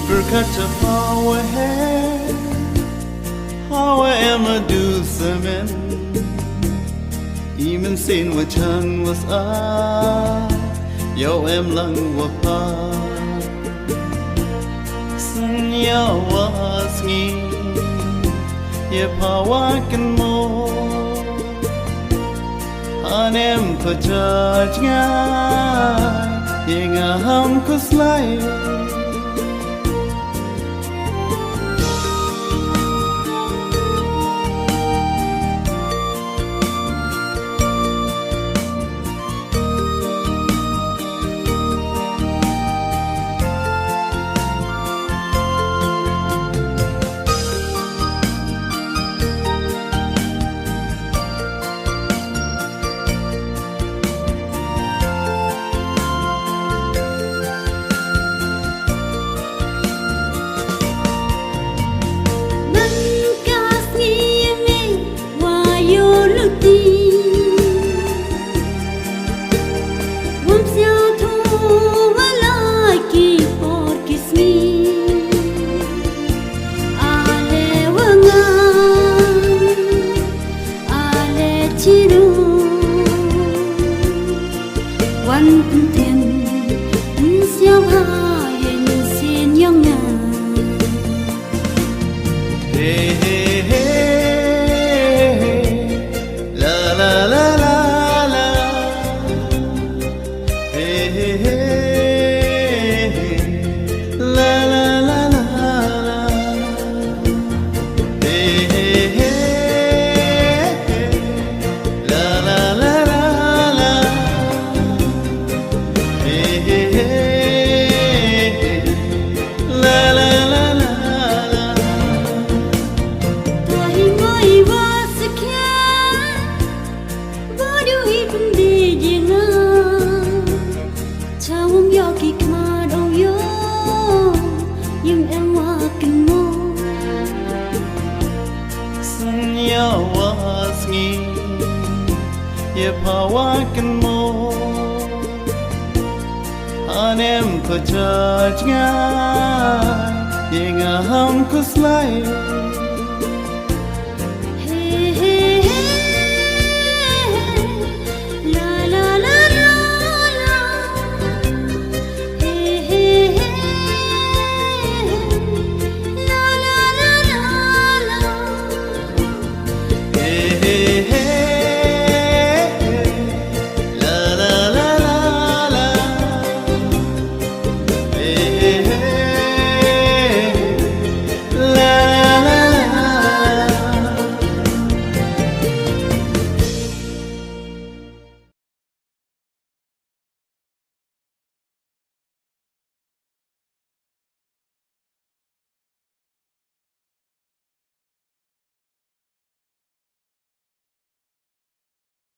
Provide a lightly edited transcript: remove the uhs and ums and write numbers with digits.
Berkata Hawa Emma do semen Iman sin wa chan was Yo em lang wa pa Sun ya was ngi Ye pa wa kan mo An em ko jaj nga Ye nga ham ko slay Ye pa wa kan mo An em ko jaj nga Ye nga ham ko slay